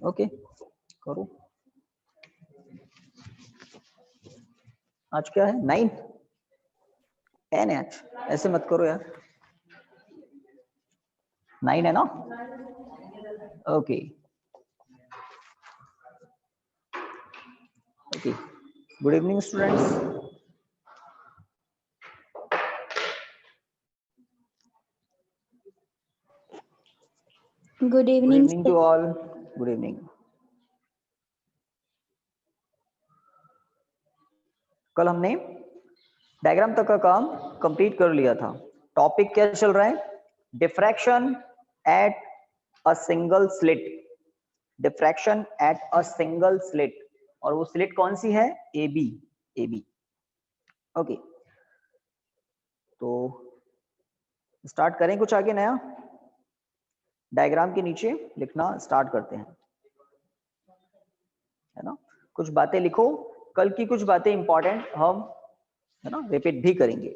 Okay करो। आज क्या है 9 10 है आज, ऐसे मत करो यार। 9 है ना? Okay okay. Good evening students. Good good evening, evening sir. To all. Good evening. कल हमने डायग्राम तक का काम कंप्लीट कर लिया था। टॉपिक क्या चल रहा है? Diffraction at a single slit. Diffraction at a single slit, और वो स्लिट कौन सी है? A B. A B. Okay, तो स्टार्ट करें कुछ आगे नया। डायग्राम के नीचे लिखना स्टार्ट करते हैं, है ना? कुछ बातें लिखो, कल की कुछ बातें इंपॉर्टेंट हम, है ना, रिपीट भी करेंगे।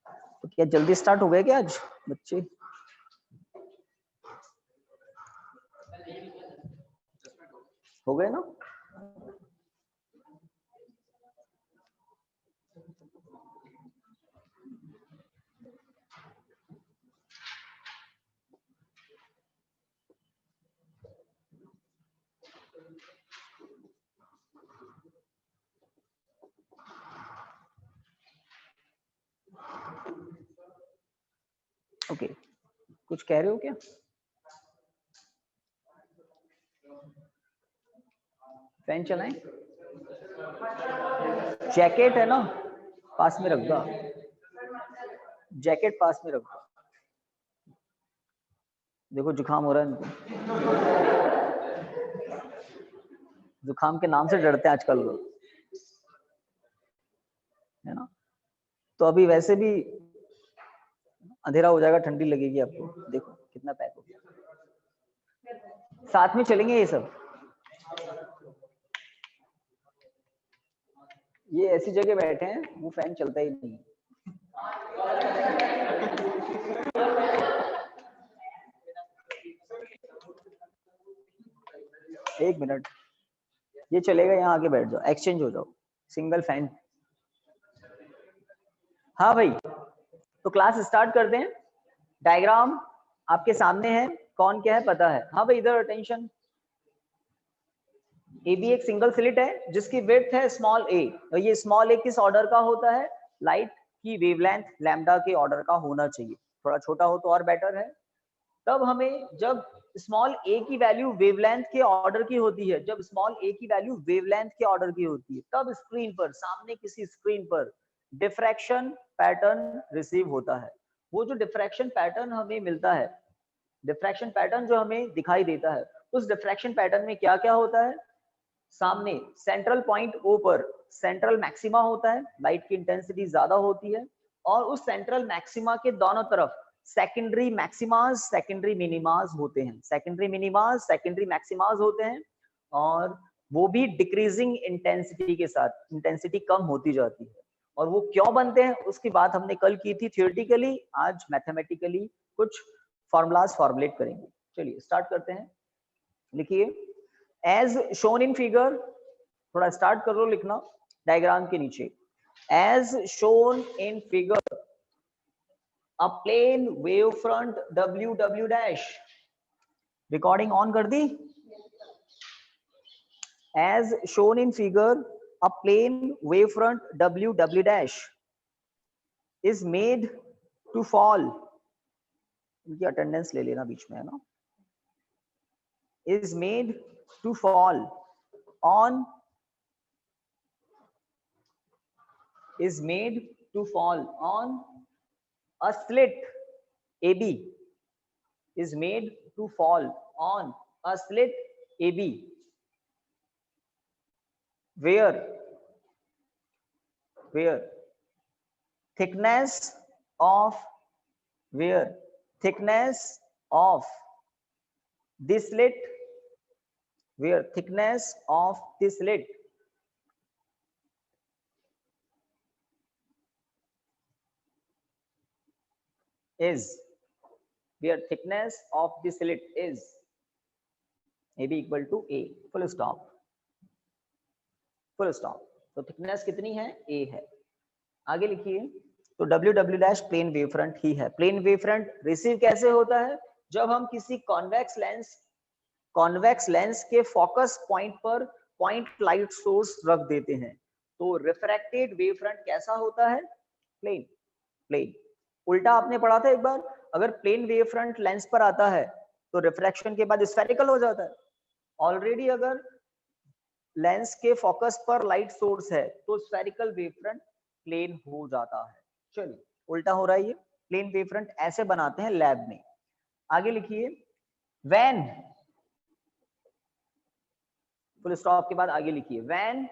तो क्या जल्दी स्टार्ट हो गए क्या आज बच्चे? हो गए ना? ओके, कुछ कह रहे हो क्या? फैन चलाएं? जैकेट है ना, पास में रख दो। जैकेट पास में रख दो। देखो जुकाम हो रहा है इनको। जुकाम के नाम से डरते हैं आजकल लोग, है ना? तो अभी वैसे भी अंधेरा हो जाएगा, ठंडी लगेगी आपको। देखो कितना पैक हो गया। साथ में चलेंगे ये सब। ये ऐसी जगह बैठे हैं वो फैन चलता ही नहीं। एक मिनट, ये चलेगा, यहाँ आगे बैठ जाओ, एक्सचेंज हो जाओ, सिंगल फैन। हाँ भाई, तो क्लास स्टार्ट करते हैं। डायग्राम आपके सामने है, कौन क्या है पता है? हाँ भाई, इधर अटेंशन। ए बी एक सिंगल स्लिट है जिसकी विड्थ है स्मॉल ए, और ये स्मॉल ए किस ऑर्डर का होता है? लाइट की वेवलेंथ लैम्डा के ऑर्डर का होना चाहिए। थोड़ा छोटा हो तो और बेटर है। तब हमें जब स्मॉल ए की वैल्यू वेवलेंथ के ऑर्डर की होती है, जब स्मॉल ए की वैल्यू वेवलेंथ के ऑर्डर की होती है, तब स्क्रीन पर, सामने किसी स्क्रीन पर डिफ्रैक्शन पैटर्न रिसीव होता है। वो जो डिफ्रैक्शन पैटर्न हमें मिलता है, डिफ्रैक्शन पैटर्न जो हमें दिखाई देता है, उस डिफ्रैक्शन पैटर्न में क्या क्या होता है? सामने सेंट्रल पॉइंट ओ पर सेंट्रल मैक्सिमा होता है, लाइट की इंटेंसिटी ज्यादा होती है, और उस सेंट्रल मैक्सिमा के दोनों तरफ सेकेंडरी मैक्सिमास सेकेंडरी मिनिमास होते हैं। सेकेंडरी मिनिमास सेकेंडरी मैक्सिमास होते हैं, और वो भी डिक्रीजिंग इंटेंसिटी के साथ, इंटेंसिटी कम होती जाती है। और वो क्यों बनते हैं उसकी बात हमने कल की थी थियोरेटिकली, आज मैथमेटिकली कुछ फॉर्मूलाज फॉर्मुलेट करेंगे। चलिए स्टार्ट करते हैं। लिखिए, एज शोन इन फिगर, थोड़ा स्टार्ट कर लो लिखना डायग्राम के नीचे। As shown in figure, a plane wave front W W dash. Recording on कर दी? As shown in figure, a plane wave front W W dash is made to fall. इनकी attendance ले लेना बीच में, है ना? Is made to fall on, is made to fall on a slit AB, is made to fall on a slit AB where thickness of, where thickness of the slit, where thickness of the slit is, where thickness of the slit is A B equal to A, full stop, full stop. तो thickness कितनी है, A है। आगे लिखिए, तो W W dash plane wave front ही है। Plane wave front receive कैसे होता है, जब हम किसी कॉन्वेक्स लेंस के फोकस पॉइंट पर पॉइंट लाइट सोर्स रख देते हैं। तो रिफ्रैक्टेड वेव फ्रंट कैसा होता है, प्लेन, प्लेन। उल्टा आपने पढ़ा था एक बार, अगर प्लेन वेव फ्रंट लेंस पर आता है तो रिफ्रैक्शन के बाद स्फेरिकल हो जाता है। ऑलरेडी अगर लेंस के फोकस पर लाइट सोर्स है तो स्फेरिकल वेव फ्रंट प्लेन हो जाता है। चलिए, उल्टा हो रहा है ये, प्लेन वेव फ्रंट ऐसे बनाते हैं लैब में। आगे लिखिए, व्हेन, फुल स्टॉप के बाद आगे लिखिए, when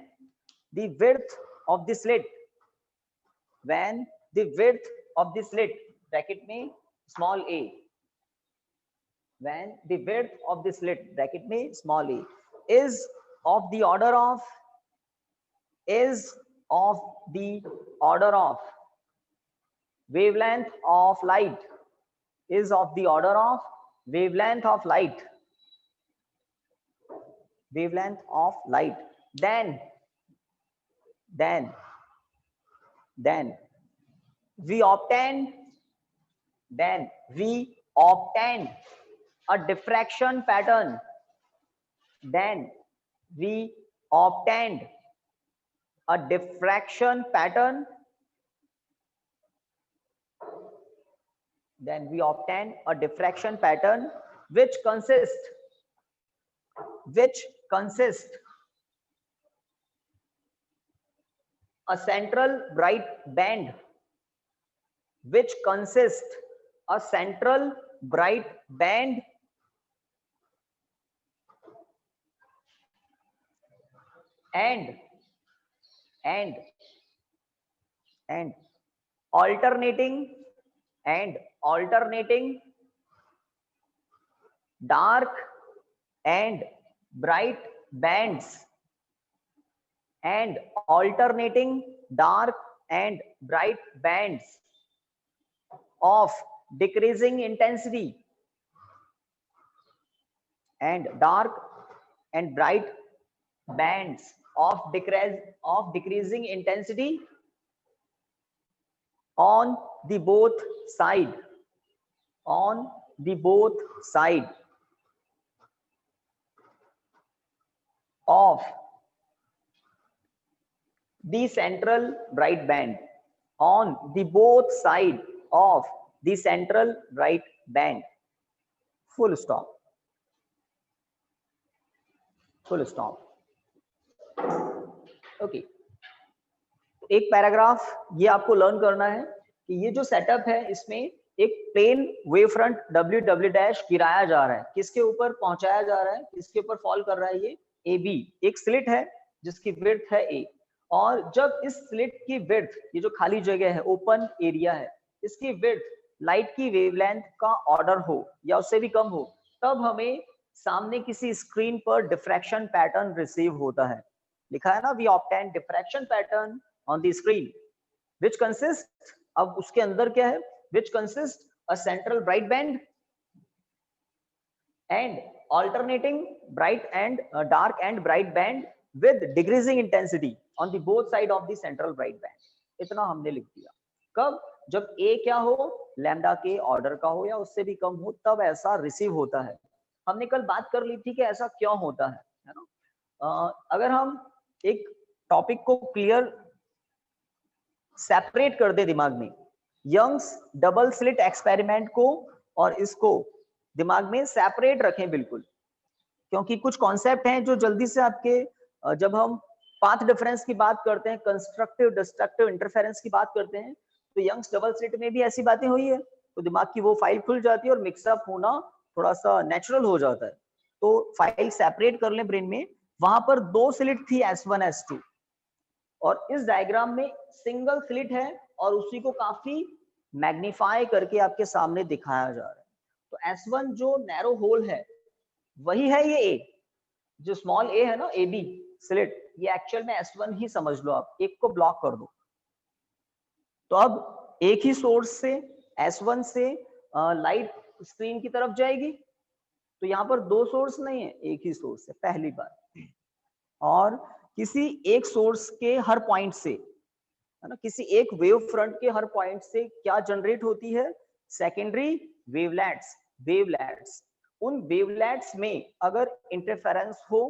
the width of the slit, when the width of the slit, bracket में small a, when the width of the slit, bracket में small a, is of the order of wavelength of light, is of the order of wavelength of light, then we obtain a diffraction pattern, then we obtained a diffraction pattern, which consists a central bright band, and alternating dark and bright bands, of decreasing intensity, and dark and bright bands of decreasing intensity on the both side of the central bright band, on the both side of the central bright band, full stop, full stop। Okay, एक paragraph ये आपको learn करना है कि ये जो setup है इसमें एक plane wave front W W dash गिराया जा रहा है, किसके ऊपर पहुंचाया जा रहा है, किसके ऊपर फॉल कर रहा है, ये ए बी, एक स्लिट है जिसकी विड्थ है ए, और जब इस स्लिट की विड्थ, ये जो खाली जगह है, ओपन एरिया है, इसकी विड्थ लाइट की वेवलेंथ का ऑर्डर हो या उससे भी कम हो, तब हमें सामने किसी स्क्रीन पर डिफ्रैक्शन पैटर्न रिसीव होता है। लिखा है ना, we obtain diffraction pattern on the screen which consists, अब उसके अंदर क्या है, which consists a central bright band and alternating bright and dark and bright band with decreasing intensity on the both side of the central bright band। इतना हमने लिख दिया। कब, जब a क्या हो, लैम्डा के ऑर्डर का हो या उससे भी कम हो, तब ऐसा रिसीव होता है। हमने कल बात कर ली थी कि ऐसा क्यों होता है ना। अगर हम एक टॉपिक को क्लियर सेपरेट कर दे दिमाग में, यंग्स डबल स्लिट एक्सपेरिमेंट को और इसको दिमाग में सेपरेट रखें बिल्कुल, क्योंकि कुछ कॉन्सेप्ट हैं जो जल्दी से आपके, जब हम पाथ डिफरेंस की बात करते हैं, कंस्ट्रक्टिव डिस्ट्रक्टिव इंटरफेरेंस की बात करते हैं, तो यंग्स डबल स्लिट में भी ऐसी बातें हुई है, तो दिमाग की वो फाइल खुल जाती है और मिक्सअप होना थोड़ा सा नेचुरल हो जाता है। तो फाइल सेपरेट कर लें ब्रेन में। वहां पर दो स्लिट थी S1 S2, और इस डायग्राम में सिंगल स्लिट है और उसी को काफी मैग्नीफाई करके आपके सामने दिखाया जा रहा है। तो S1 जो नैरो होल है वही है ये A, जो स्मॉल a है ना, ए बी स्लिट, ये एक्चुअल में S1 ही समझ लो आप, एक को ब्लॉक कर दो। तो अब एक ही सोर्स से S1 से लाइट स्क्रीन की तरफ जाएगी तो यहाँ पर दो सोर्स नहीं है, एक ही सोर्स है, पहली बात। और किसी एक सोर्स के हर पॉइंट से, है ना, किसी एक वेव फ्रंट के हर पॉइंट से क्या जनरेट होती है? Secondary wavelets. वेवलेट्स, उन वेवलेट्स में अगर इंटरफेरेंस हो,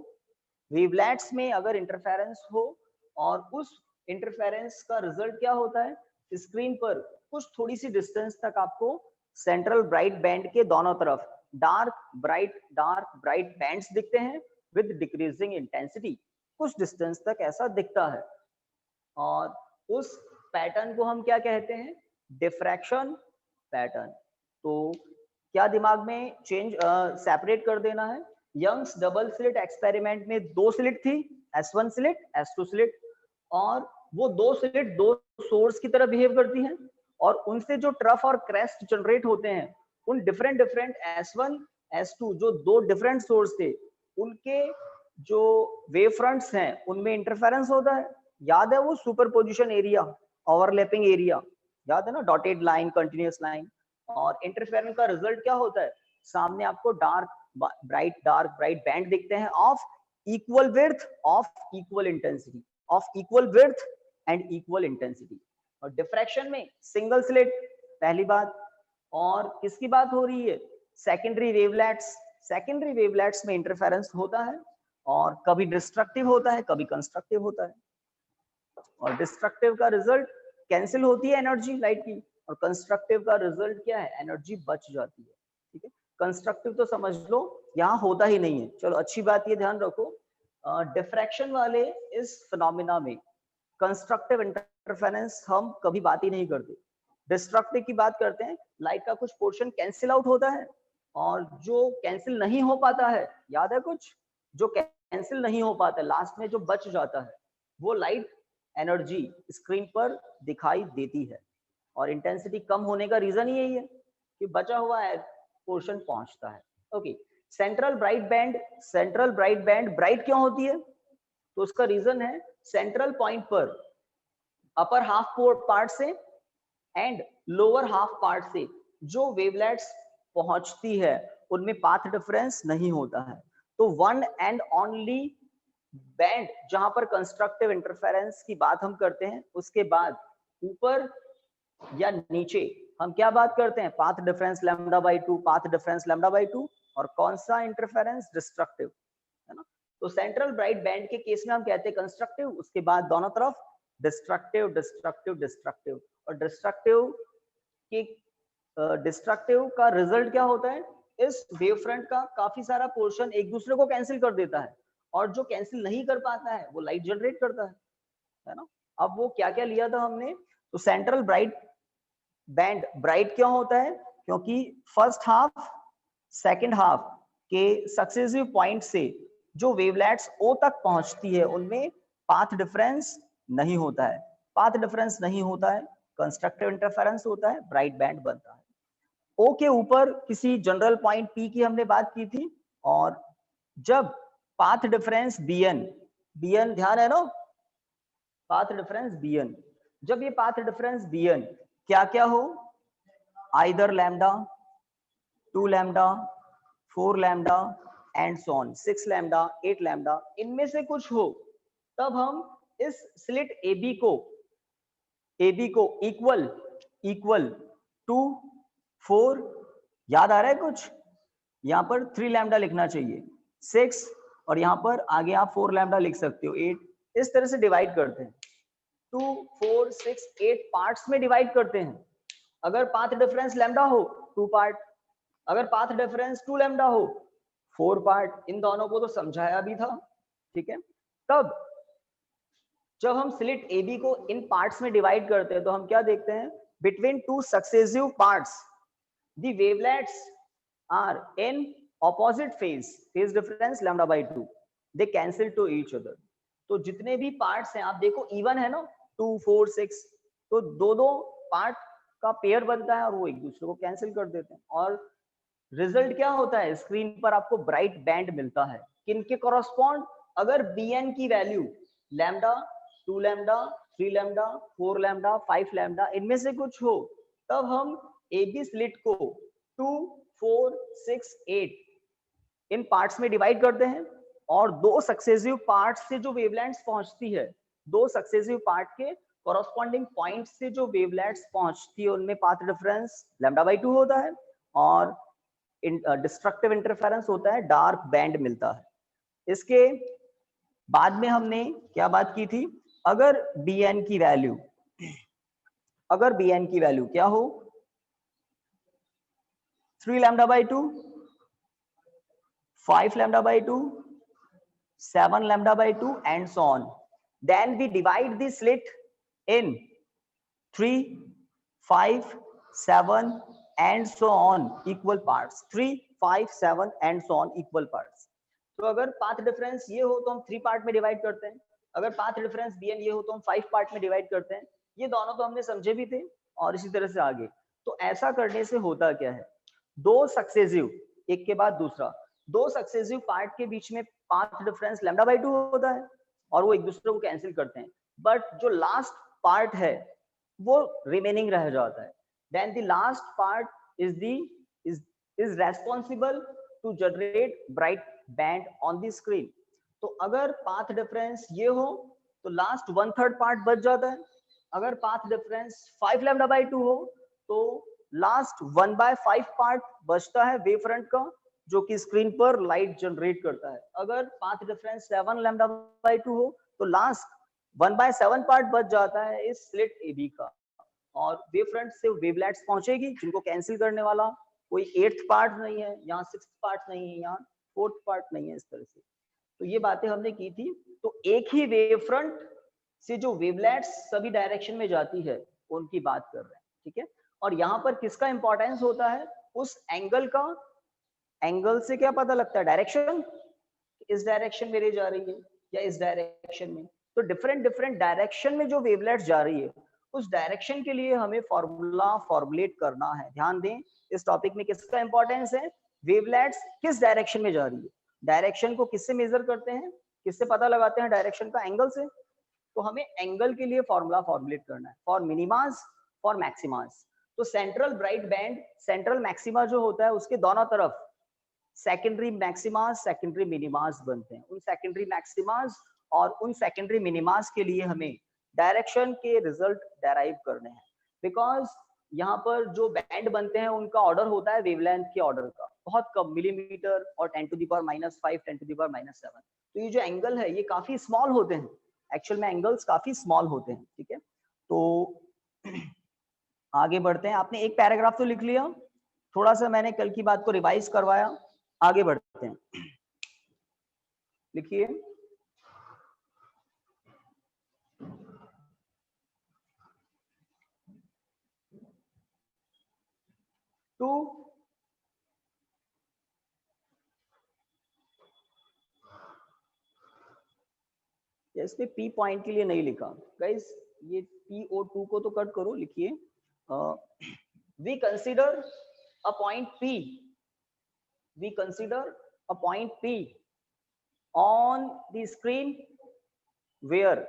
वेवलेट्स में अगर इंटरफेरेंस हो, और उस इंटरफेरेंस का रिजल्ट क्या होता है? स्क्रीन पर कुछ थोड़ी सी डिस्टेंस तक आपको सेंट्रल ब्राइट बैंड के दोनों तरफ डार्क ब्राइट बैंड्स दिखते हैं विद डिक्रीजिंग इंटेंसिटी। कुछ डिस्टेंस तक ऐसा दिखता है, और उस पैटर्न को हम क्या कहते हैं? Diffraction pattern. तो क्या दिमाग में चेंज सेपरेट कर देना है? यंग्स डबल स्लिट एक्सपेरिमेंट में दो स्लिट थी, S1 स्लिट, S2 स्लिट, और वो दो स्लिट दो सोर्स की तरह बिहेव करती हैं, और उनसे जो ट्रफ और क्रेस्ट जनरेट होते हैं, उन डिफरेंट डिफरेंट S1 S2 जो दो डिफरेंट सोर्स थे, उनके जो वेव फ्रंट्स हैं उनमें इंटरफेरेंस होता है। याद है वो सुपरपोजिशन एरिया, ओवरलैपिंग एरिया, याद है ना, डॉटेड लाइन, कंटिन्यूअस लाइन। और इंटरफेरेंस का रिजल्ट क्या होता है? सामने आपको डार्क ब्राइट बैंड दिखते हैं of equal width, of equal intensity, of equal width and equal intensity. और डिफ्रैक्शन में सिंगल स्लिट, पहली बात। और किसकी बात हो रही है? Secondary wavelets. सेकेंडरी वेवलेट्स में इंटरफेरेंस होता है, और कभी डिस्ट्रक्टिव होता है, कभी कंस्ट्रक्टिव होता है। और डिस्ट्रक्टिव का रिजल्ट कैंसिल होती है एनर्जी लाइट की, और कंस्ट्रक्टिव का रिजल्ट क्या है? एनर्जी बच जाती है। ठीक है, कंस्ट्रक्टिव तो समझ लो यहाँ होता ही नहीं है। चलो अच्छी बात ये ध्यान रखो, डिफ्रैक्शन वाले इस फिनोमिना में कंस्ट्रक्टिव इंटरफेरेंस हम कभी बात ही नहीं करते, डिस्ट्रक्टिव की बात करते हैं। लाइट का कुछ पोर्शन कैंसिल आउट होता है, और जो कैंसिल नहीं हो पाता है, याद है कुछ जो कैंसिल नहीं हो पाता, लास्ट में जो बच जाता है, वो लाइट एनर्जी स्क्रीन पर दिखाई देती है। और इंटेंसिटी कम होने का रीजन ही यही है कि बचा हुआ पोर्शन पहुंचता है। Okay, central bright band bright क्यों होती है? तो उसका रीजन है सेंट्रल पॉइंट पर अपर हाफ पार्ट से एंड लोअर हाफ पार्ट से जो वेवलेट्स पहुंचती है, उनमें पाथ डिफरेंस नहीं होता है। तो वन एंड ओनली बैंड जहां पर कंस्ट्रक्टिव इंटरफेरेंस की बात हम करते हैं, उसके बाद ऊपर या नीचे हम क्या बात करते हैं? Path difference λ/2, path difference λ/2। और कौन सा इंटरफेरेंस? डिस्ट्रक्टिव, है ना। तो सेंट्रल ब्राइट बैंड के केस में हम कहते हैं कंस्ट्रक्टिव, उसके बाद दोनों तरफ डिस्ट्रक्टिव डिस्ट्रक्टिव डिस्ट्रक्टिव। और डिस्ट्रक्टिव का रिजल्ट क्या होता है? इस वेव फ्रंट का काफी सारा पोर्शन एक दूसरे को कैंसिल कर देता है, और जो कैंसिल नहीं कर पाता है वो लाइट जनरेट करता है ना। अब वो क्या क्या लिया था हमने? तो सेंट्रल ब्राइट बैंड ब्राइट क्यों होता है? क्योंकि फर्स्ट हाफ सेकंड हाफ के सक्सेसिव पॉइंट से जो वेवलेट्स ओ तक पहुंचती है, उनमें पाथ डिफरेंस नहीं होता है। पाथ डिफरेंस नहीं होता है, कंस्ट्रक्टिव इंटरफेरेंस होता है, ब्राइट बैंड बनता है। ओ के ऊपर किसी जनरल पॉइंट पी की हमने बात की थी, और जब पाथ डिफरेंस bn ध्यान है ना, पाथ डिफरेंस bn, जब ये पाथ डिफरेंस bn क्या क्या हो, either lambda, 2 lambda, 4 lambda and so on, 6 lambda, 8 lambda, इनमें से कुछ हो, तब हम इस स्लिट AB को इक्वल टू 4, याद आ रहा है कुछ? यहाँ पर 3 लैम्डा लिखना चाहिए, 6, और यहाँ पर आगे आप 4 लैम्डा लिख सकते हो, 8। इस तरह से डिवाइड करते हैं, 2, 4, 6, 8 पार्ट्स में डिवाइड करते हैं। अगर पाथ डिफरेंस लैम्डा हो 2 पार्ट, अगर पाथ डिफरेंस 2 लैम्डा हो 4 पार्ट। इन दोनों को तो समझाया भी था, ठीक है। तब जब हम स्लिट AB को इन पार्ट्स में डिवाइड करते हैं, तो हम क्या देखते हैं? Between two successive parts the wavelets are in opposite phase difference λ/2, they cancel to each other. तो जितने भी पार्ट्स हैं, आप देखो इवन है ना, 2, 4, 6, तो दो दो पार्ट का पेयर बनता है, और वो एक दूसरे को कैंसिल कर देते हैं। और रिजल्ट क्या होता है? स्क्रीन पर आपको ब्राइट बैंड मिलता है। किनके कॉरस्पॉन्ड? अगर bn की value lambda, 2 lambda, 3 lambda, 4 lambda, 5 lambda, इनमें से कुछ हो, तब हम AB स्लिट को 2, 4, 6, 8 इन पार्ट्स में डिवाइड करते हैं और दो सक्सेसिव पार्ट्स से जो वेवलेंथ्स पहुंचती है, दो सक्सेसिव पार्ट के कॉरस्पॉन्डिंग पॉइंट से जो वेवलेंथ्स पहुंचती है उनमें पाथ डिफरेंस λ/2 होता है और डिस्ट्रक्टिव इंटरफेरेंस होता है, डार्क बैंड मिलता है। इसके बाद में हमने क्या बात की थी, अगर bn की वैल्यू क्या हो 3 λ/2, 5 λ/2, 7 λ/2 and so on, then we divide the slit in 3, 5, 7 and so on equal parts, 3, 5, 7 and so on equal parts। तो अगर पाथ डिफरेंस ये हो तो हम 3 पार्ट में डिवाइड करते हैं, अगर पाथ डिफरेंस bn ये हो तो हम 5 पार्ट में डिवाइड करते हैं। ये दोनों तो हमने समझे भी थे और इसी तरह से आगे। तो ऐसा करने से होता क्या है, दो सक्सेसिव, एक के बाद दूसरा, दो सक्सेसिव पार्ट के बीच में पाथ डिफरेंस λ/2 होता है और वो एक दूसरे को कैंसिल करते हैं, बट जो लास्ट पार्ट है वो रिमेनिंग रह जाता है। Then the last part is responsible to generate bright band on the screen. तो अगर पाथ डिफरेंस ये हो तो लास्ट 1/3 पार्ट बच जाता है, अगर पाथ डिफरेंस 5 λ/2 हो तो लास्ट 1/5 पार्ट बचता है वेव फ्रंट का, जो कि स्क्रीन पर लाइट जनरेट करता है। अगर पाथ डिफरेंस 7 λ/2 हो तो लास्ट 1/7 पार्ट बच जाता है इस स्लिट AB का और वेव फ्रंट से वेवलेट्स पहुंचेगी जिनको कैंसिल करने वाला कोई 8th पार्ट नहीं है, यहाँ 6th पार्ट नहीं है, यहाँ 4th पार्ट नहीं है, इस तरह से। तो ये बातें हमने की थी। तो एक ही वेव फ्रंट से जो वेवलेट्स सभी डायरेक्शन में जाती है उनकी बात कर रहे हैं, ठीक है। और यहाँ पर किसका इंपॉर्टेंस होता है, उस एंगल का। एंगल से क्या पता लगता है, डायरेक्शन, इस डायरेक्शन में रे जा रही है या इस डायरेक्शन में। तो डिफरेंट डायरेक्शन में जो वेवलेट्स जा रही है उस डायरेक्शन के लिए हमें फॉर्मूला फॉर्मुलेट करना है। ध्यान दें, इस टॉपिक में किसका इंपॉर्टेंस है, वेवलेट्स किस डायरेक्शन में जा रही है। डायरेक्शन को किससे मेजर करते हैं, किससे पता लगाते हैं डायरेक्शन का, एंगल से। तो हमें एंगल के लिए फॉर्मूला फॉर्मुलेट करना है, फॉर मिनिमास, फॉर मैक्सिमास। तो central bright band, central maxima जो होता है उसके दोनों तरफ सेकेंडरी मैक्सिमास, सेकेंडरी मिनिमास बनते हैं। उन सेकेंडरी मैक्सिमास और उन सेकेंडरी मिनिमास के लिए हमें डायरेक्शन के रिजल्ट डेराइव करने हैं, बिकॉज यहाँ पर जो बैंड बनते हैं उनका ऑर्डर होता है वेवलेंथ के ऑर्डर का, बहुत कम, मिलीमीटर और 10⁻⁻5, 10⁻⁷। तो ये जो एंगल है ये काफी स्मॉल होते हैं, एक्चुअल में एंगल्स काफी स्मॉल होते हैं, ठीक है। तो आगे बढ़ते हैं। आपने एक पैराग्राफ तो लिख लिया, थोड़ा सा मैंने कल की बात को रिवाइज करवाया, आगे बढ़ते हैं। लिखिए, टू इसमें P पॉइंट के लिए नहीं लिखा गाइस, ये PO2 को तो कट करो, लिखिए we consider a point P, we consider a point P on the screen where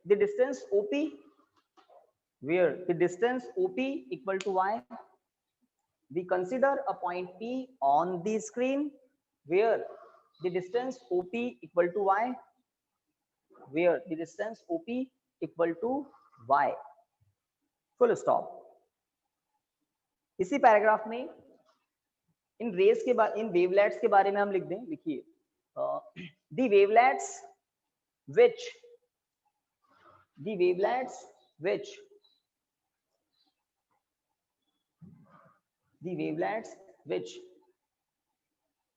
the distance OP equal to y. We consider a point P on the screen where the distance OP equal to y, where the distance OP equal to y. Full stop. इसी paragraph में in race के बाद, इन wavelets के बारे में हम लिख दें, लिखिए the wavelets which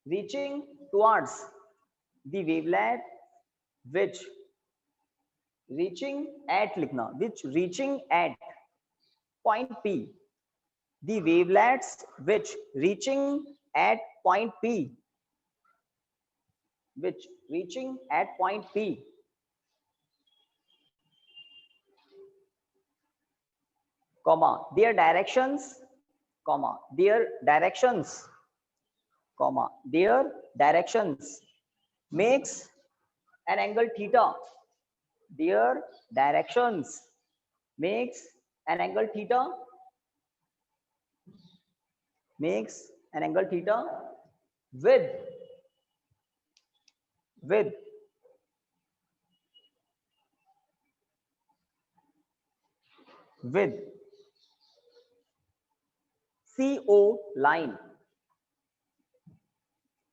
reaching towards the wavelet which reaching at, लिखना, which reaching at point P, the wavelets which reaching at point P, comma their directions makes an angle theta. Their directions makes an angle theta makes an angle theta with CO line,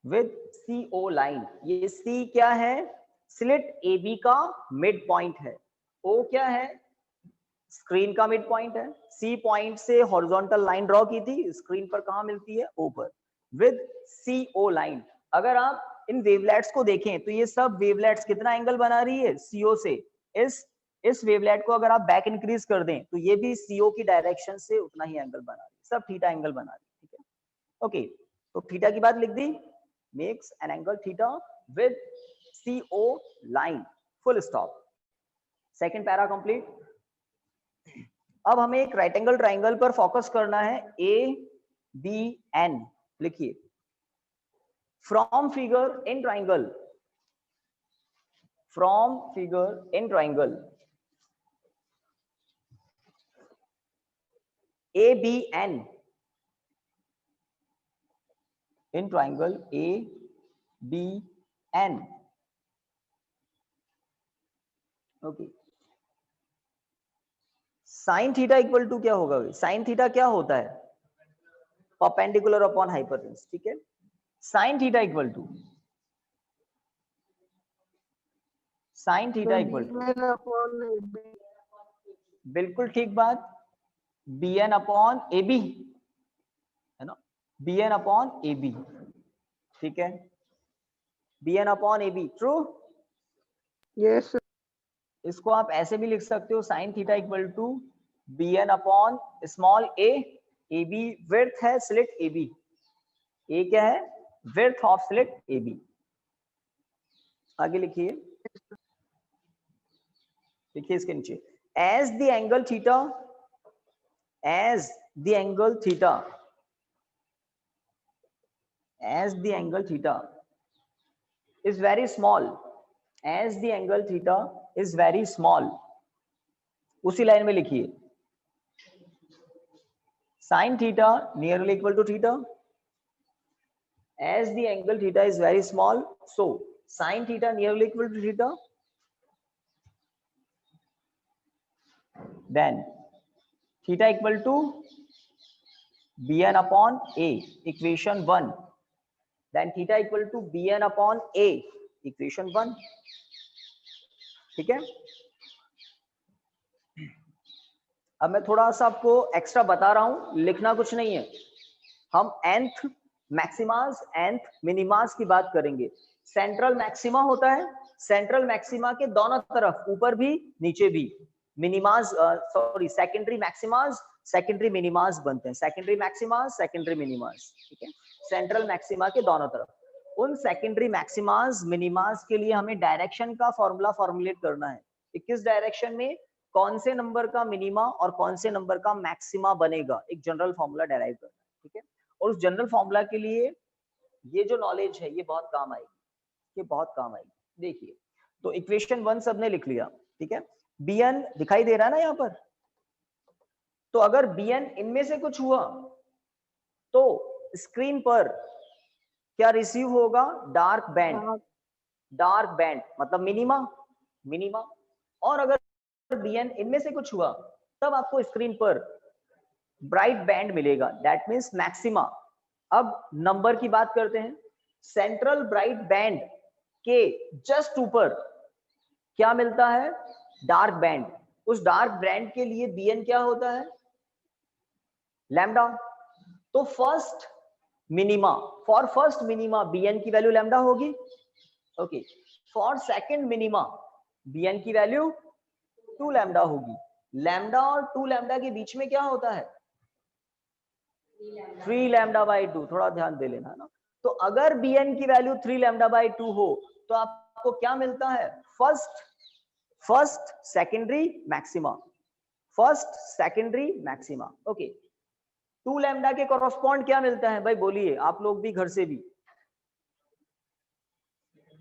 with CO line। ये C क्या है? Slit AB का mid point है। O क्या है? Screen का mid point है। C point से हॉरिजॉन्टल लाइन ड्रॉ की थी, स्क्रीन पर कहां मिलती है? O पर। With CO line. अगर आप इन वेवलेट्स को देखें तो ये सब वेवलेट्स कितना एंगल बना रही है? CO से। इस वेवलेट को अगर आप बैक इंक्रीज कर दें तो ये भी CO की डायरेक्शन से उतना ही एंगल बना रही है, सब थीटा एंगल बना रही है। ठीक है, ओके। तो थीटा की बात लिख दी, makes an angle theta with CO line, full stop. Second para complete. अब हमें एक राइट एंगल ट्राइंगल पर फोकस करना है, ABN। लिखिए, from figure in triangle, from figure in triangle ABN, in triangle ABN, okay. Sine theta equal to क्या होगा? Sine theta क्या होता है? Perpendicular upon hypotenuse. ठीक है, sine theta equal to, sine theta equal to, बिल्कुल ठीक बात, BN अपॉन AB है ना, BN अपॉन AB। ठीक है, BN upon AB, true? Yes. इसको आप ऐसे भी लिख सकते हो, sine theta equal to BN upon small a, AB width है स्लिट AB, A क्या है? Width of slit AB। आगे लिखिए, लिखिए इसके नीचे, as the angle theta, as the angle theta, as the angle theta is very small, as the angle theta is very small, उसी line में लिखिए, sin theta nearly equal to theta, as the angle theta is very small, so sin theta nearly equal to theta, then theta equal to Bn upon A, equation 1, then theta equal to Bn upon A, equation 1। ठीक है, अब मैं थोड़ा सा आपको extra बता रहा हूं, लिखना कुछ नहीं है। हम nth मैक्सिमास, nth मिनिमास की बात करेंगे। सेंट्रल मैक्सिमा होता है, सेंट्रल मैक्सिमा के दोनों तरफ, ऊपर भी नीचे भी, minimas sorry secondary maximas, secondary minimas बनते हैं, सेकेंडरी मैक्सिमास, सेकेंडरी मिनिमास। ठीक है, सेंट्रल मैक्सिमा के दोनों तरफ। उन सेकेंडरी मैक्सिमास मिनिमास के लिए हमें डायरेक्शन का फॉर्मूला फॉर्मुलेट करना है कि किस डायरेक्शन में कौन से नंबर का मिनिमा और कौन से नंबर का मैक्सिमा बनेगा, एक जनरल फॉर्मूला डेराइव करना है। ठीक है, और उस जनरल फॉर्मूला के लिए ये जो नॉलेज है ये बहुत काम आएगी, ये बहुत काम आएगी। देखिए, तो इक्वेशन 1 सबने लिख लिया। ठीक है, Bn दिखाई दे रहा है ना यहाँ पर, तो अगर Bn इनमें से कुछ हुआ तो स्क्रीन पर क्या रिसीव होगा? डार्क बैंड, डार्क बैंड मतलब मिनिमा, मिनिमा। और अगर Bn इनमें से कुछ हुआ तब आपको स्क्रीन पर ब्राइट बैंड मिलेगा, दैट मींस मैक्सिमा। अब नंबर की बात करते हैं, सेंट्रल ब्राइट बैंड के जस्ट ऊपर क्या मिलता है? Dark band. उस डार्क बैंड के लिए Bn क्या होता है? लैम्डा। तो first minima, for first minima Bn की वैल्यू लैम्डा होगी, okay. For second minima Bn की वैल्यू 2 लैम्डा होगी। लैम्डा और 2 लैम्डा के बीच में क्या होता है? 3 लैम्डा बाई 2, थोड़ा ध्यान दे लेना है ना। तो अगर Bn की वैल्यू 3 लैम्डा बाई 2 हो तो आपको क्या मिलता है? First secondary maxima, first secondary maxima, okay. 2 lambda के कॉरस्पॉन्ड क्या मिलता है भाई? बोलिए आप लोग भी घर से भी।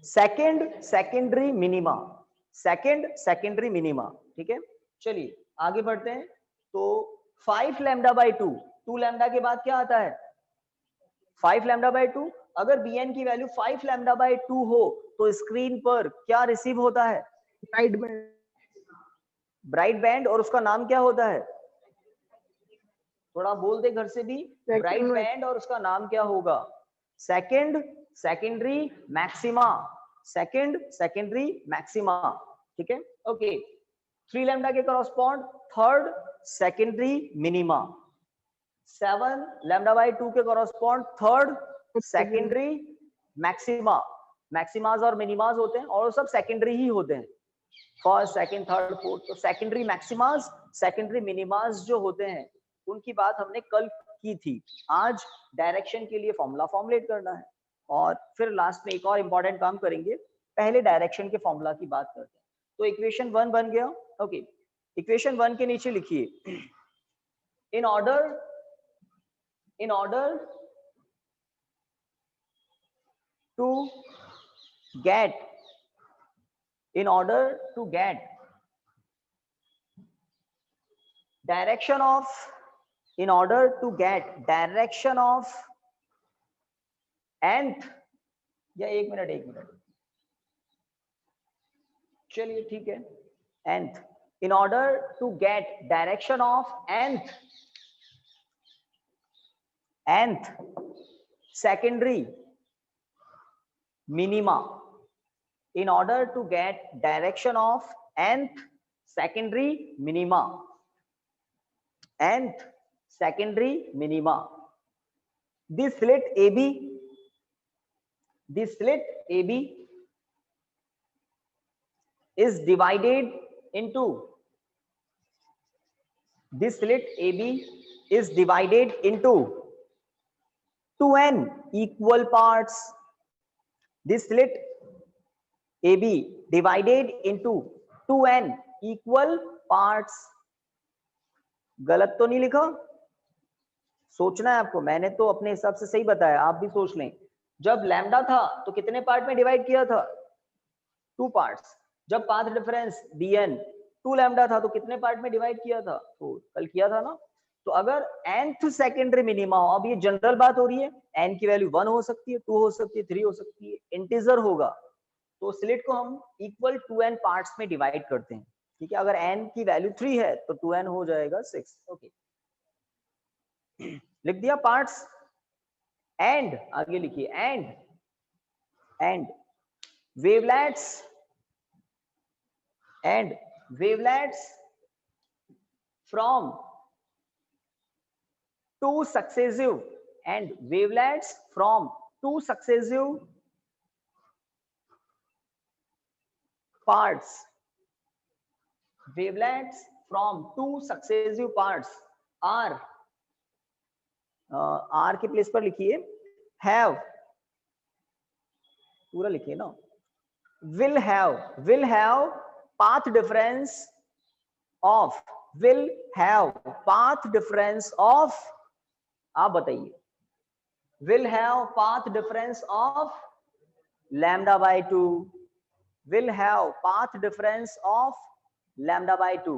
Second secondary minima, second secondary minima. ठीक है, चलिए आगे बढ़ते हैं। तो 5 लैम्डा बाई 2, 2 लैम्डा के बाद क्या आता है? 5 लैम्डा बाय 2। अगर bn की वैल्यू 5 लैम्डा बाय 2 हो तो स्क्रीन पर क्या रिसीव होता है? Bright band. Bright band. और उसका नाम क्या होता है? थोड़ा बोल दे घर से भी। ब्राइट बैंड और उसका नाम क्या होगा? Secondary maxima. Secondary maxima. ठीक है, ओके। 3 लैम्डा के correspond third secondary minima. 7 lambda by 2 के करस्पॉन्ड थर्ड सेकेंडरी मैक्सिमा। मैक्सिमाज और मिनिमाज होते हैं और सब सेकेंडरी ही होते हैं, फर्स्ट सेकंड थर्ड फोर्थ। तो सेकेंडरी मैक्सिमास सेकेंडरी मिनिमास जो होते हैं उनकी बात हमने कल की थी। आज डायरेक्शन के लिए फॉर्मूला फॉर्मुलेट करना है और फिर लास्ट में एक और इंपॉर्टेंट काम करेंगे। पहले डायरेक्शन के फॉर्मूला की बात करते हैं। तो इक्वेशन 1 बन गया। ओके, इक्वेशन 1 के नीचे लिखिए, in order to get direction of nth, या एक मिनट चलिए ठीक है, nth, in order to get direction of nth secondary minima, in order to get direction of nth secondary minima, the slit AB is divided into 2n equal parts. This slit AB divided into 2n equal parts. गलत तो नहीं लिखा? सोचना है आपको, मैंने तो अपने हिसाब से सही बताया, आप भी सोच लें। जब लैम्डा था तो कितने पार्ट में डिवाइड किया था? 2 पार्ट्स। जब पाथ डिफरेंस bn 2 लैम्डा था तो कितने पार्ट में डिवाइड किया था? तो कल किया था ना। तो अगर nth सेकेंडरी मिनिमा हो, अब ये जनरल बात हो रही है, n की वैल्यू 1 हो सकती है, 2 हो सकती है, 3 हो सकती है, इंटीजर होगा तो स्लिट को हम इक्वल 2n पार्ट्स में डिवाइड करते हैं। ठीक है, अगर n की वैल्यू 3 है तो 2n हो जाएगा 6। ओके, लिख दिया पार्ट्स। एंड आगे लिखिए, and wavelets from two successive parts are r के प्लेस पर लिखिए have, पूरा लिखिए ना, will have path difference of आप बताइए, will have path difference of lambda by 2, will have path difference of lambda by 2,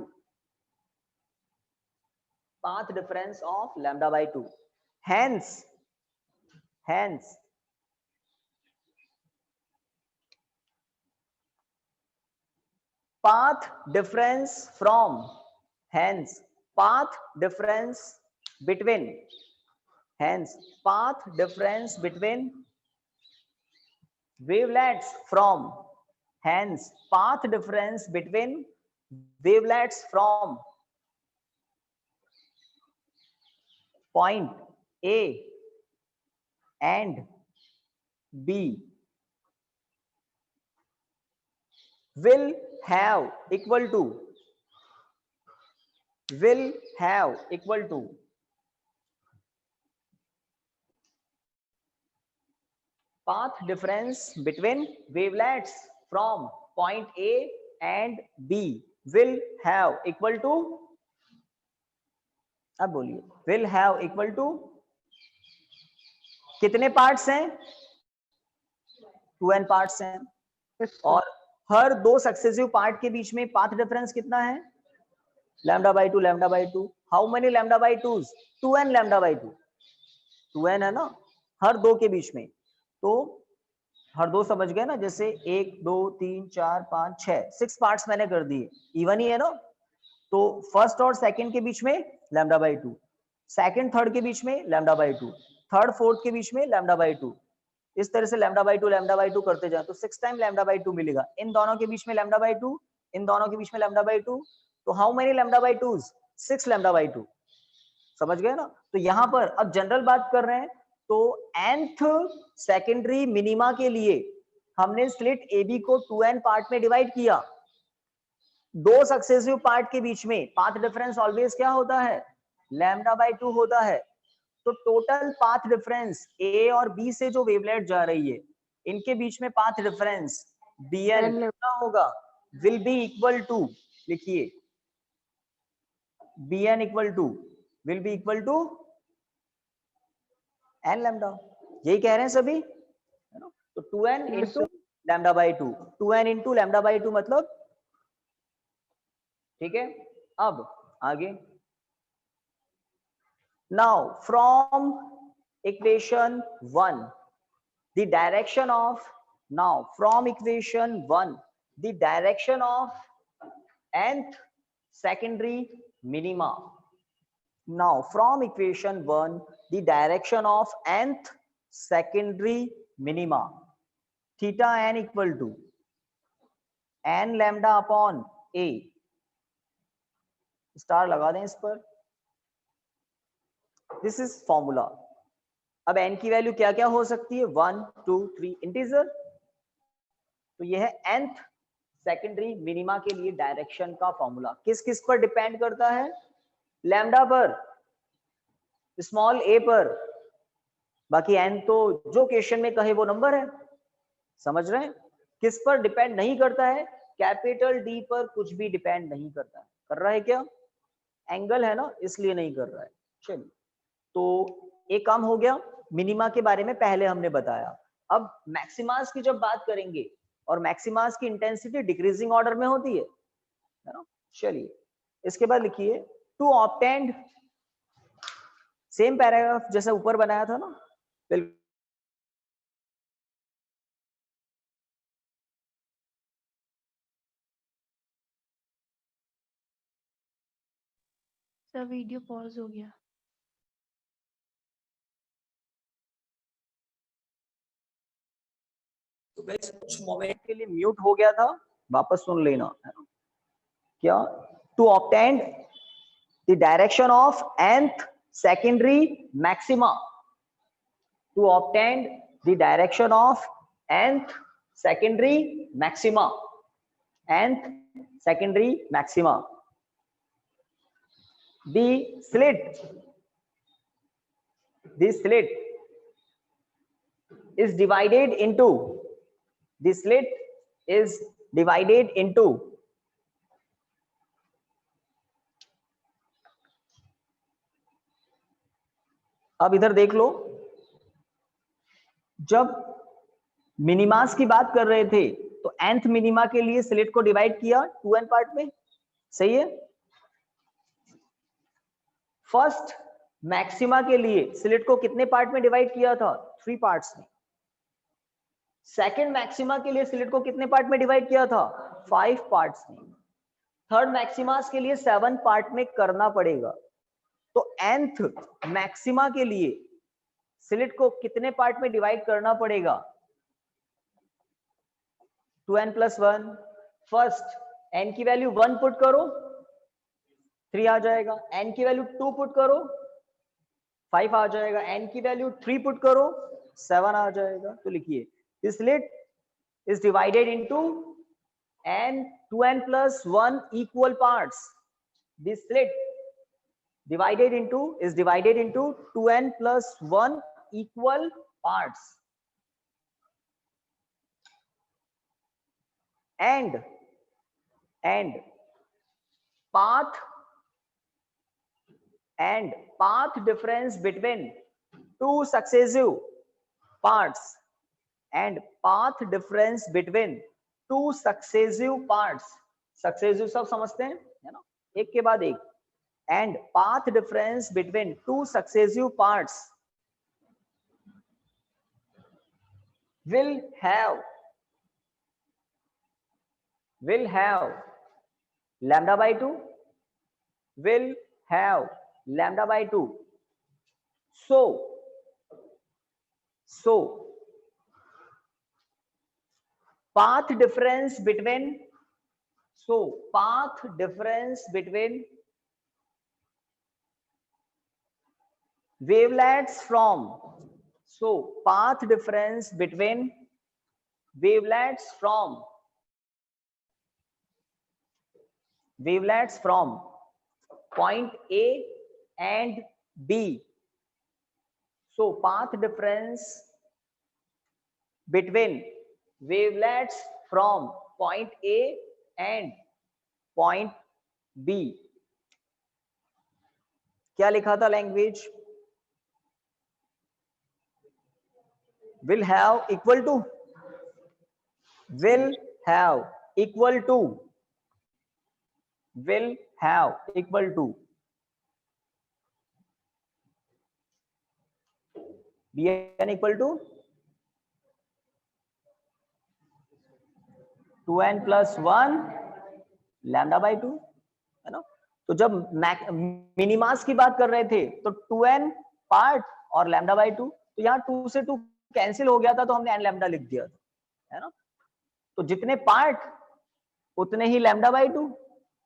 path difference of lambda by 2. Hence path difference between wavelets from point A and B will have equal to path difference between wavelets from point A and B will have equal to, अब बोलिए, will have equal to कितने parts हैं? 2n parts हैं। और हर दो successive part के बीच में path difference कितना है? Lambda by 2। How many lambda by 2s? 2n lambda by 2, 2n है ना। हर दो के बीच में, तो हर दो समझ गए ना, जैसे 1 2 3 4 5 6 6 पार्ट्स मैंने कर दिए, इवन ही है ना, तो फर्स्ट और सेकंड के बीच में λ/2, सेकंड थर्ड के बीच में λ/2, थर्ड फोर्थ के बीच में λ/2, इस तरह से λ/2 करते जाए तो 6 टाइम λ/2 मिलेगा। इन दोनों के बीच में λ/2, इन दोनों के बीच में λ/2, तो हाउ मेनी λ/2s? 6 λ/2, समझ गए ना। तो यहां पर अब जनरल बात कर रहे हैं, तो nth सेकेंडरी मिनिमा के लिए हमने स्लिट AB को 2n पार्ट में डिवाइड किया। दो सक्सेसिव पार्ट के बीच में पाथ डिफरेंस ऑलवेज क्या होता है? λ/2 होता है। तो टोटल पाथ डिफरेंस A और B से जो वेवलेट जा रही है, इनके बीच में पाथ डिफरेंस Bn कितना होगा? विल बी इक्वल टू, लिखिए, Bn equal to will be equal to n lambda. यही कह रहे हैं सभी, है ना। तो 2n इंटू λ/2, 2n इंटू λ/2 मतलब, ठीक है। अब आगे, now from equation 1 the direction of, now from equation 1 the direction of nth secondary minima, now from equation 1 the direction of nth secondary minima, theta n equal to n lambda upon a, star लगा दें इस पर, this is formula. अब n की value क्या क्या हो सकती है? 1 2 3 इंटीजर, तो यह है nth सेकेंडरी मिनिमा के लिए डायरेक्शन का फॉर्मूला। किस किस पर डिपेंड करता है? लैम्डा पर, स्मॉल a पर, बाकी n तो जो क्वेश्चन में कहे वो नंबर है, समझ रहे हैं। किस पर डिपेंड नहीं करता है? कैपिटल D पर कुछ भी डिपेंड नहीं करता है। कर रहा है क्या? एंगल है ना, इसलिए नहीं कर रहा है। चलिए, तो एक काम हो गया, मिनिमा के बारे में पहले हमने बताया। अब मैक्सिमास की जब बात करेंगे, और मैक्सिमास की इंटेंसिटी डिक्रीजिंग ऑर्डर में होती है ना। चलिए, इसके बाद लिखिए, टू ऑब्टेन्ड, सेम पैराग्राफ जैसा ऊपर बनाया था ना, बिल्कुल सर वीडियो पॉज हो गया। तो गाइस कुछ मोमेंट के लिए म्यूट हो गया था, वापस सुन लेना, है ना। क्या? To obtained the direction of nth secondary maxima, to obtain the direction of nth secondary maxima, nth secondary maxima, the slit is divided into, the slit is divided into अब इधर देख लो, जब मिनिमास की बात कर रहे थे तो nth मिनिमा के लिए स्लिट को डिवाइड किया 2n पार्ट में, सही है। फर्स्ट मैक्सिमा के लिए स्लिट को कितने पार्ट में डिवाइड किया था? 3 पार्ट्स में। सेकंड मैक्सिमा के लिए स्लिट को कितने पार्ट में डिवाइड किया था? 5 पार्ट्स में। थर्ड मैक्सिमास के लिए 7 पार्ट में करना पड़ेगा। तो nth मैक्सिमा के लिए स्लिट को कितने पार्ट में डिवाइड करना पड़ेगा? 2n + 1। फर्स्ट n की वैल्यू 1 पुट करो, 3 आ जाएगा। n की वैल्यू 2 पुट करो, 5 आ जाएगा। n की वैल्यू 3 पुट करो, 7 आ जाएगा। तो लिखिए, this slit is divided into n 2n + 1 equal parts. This slit divided into is divided into 2n + 1 equal parts, and path difference between two successive parts, and path difference between two successive parts, successive सब समझते हैं, है ना, एक के बाद एक, and path difference between two successive parts will have lambda by 2, will have lambda by 2. So path difference between wavelets from point A and B. So path difference between wavelets from point A and point B. क्या लिखा था language? will have equal to will have equal to bn equal to 2n plus 1 lambda by 2, है ना? तो जब मिनिमास की बात कर रहे थे तो 2n पार्ट और लैम्डा बाई 2, तो यहाँ 2 से 2 कैंसिल हो गया था तो हमने n लैम्डा लिख दिया था, है ना? तो जितने पार्ट उतने ही लैम्डा बाई 2,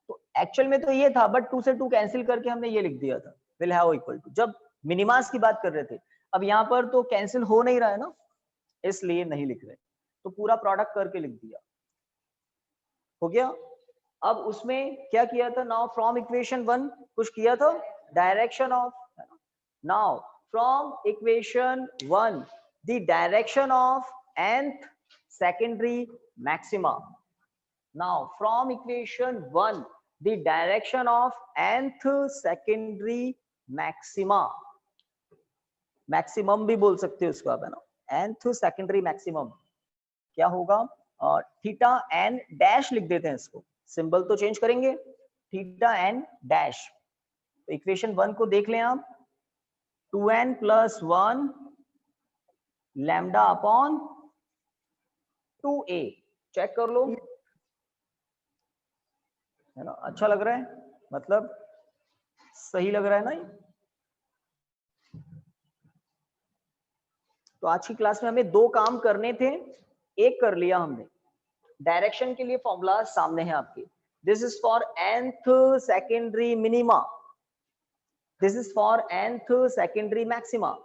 तो एक्चुअल में तो ये था, बट 2 से 2 कैंसिल करके हमने ये लिख दिया था विल हैव इक्वल टू, जब मिनिमास की बात कर रहे थे। अब यहाँ पर तो कैंसिल हो नहीं रहा है ना, इसलिए नहीं लिख रहे, तो पूरा प्रोडक्ट करके लिख दिया, हो गया। अब उसमें क्या किया था? नाउ फ्रॉम इक्वेशन 1 कुछ किया था, direction of, now from equation 1 the direction of nth secondary maxima. Now from equation 1 the direction of nth secondary maxima, maximum भी बोल सकते हो इसको आप, है ना? nth secondary maximum क्या होगा? थीटा n डैश लिख देते हैं इसको, सिंबल तो चेंज करेंगे, थीटा n डैश। इक्वेशन 1 को देख लें आप, 2n plus 1 lambda upon 2a, check कर लो, है ना? अच्छा लग रहा है, मतलब सही लग रहा है ना ये? तो आज की क्लास में हमें 2 काम करने थे, एक कर लिया हमने। डायरेक्शन के लिए फॉर्मूला सामने है आपके, this is for nth secondary minima, this is for nth secondary maxima,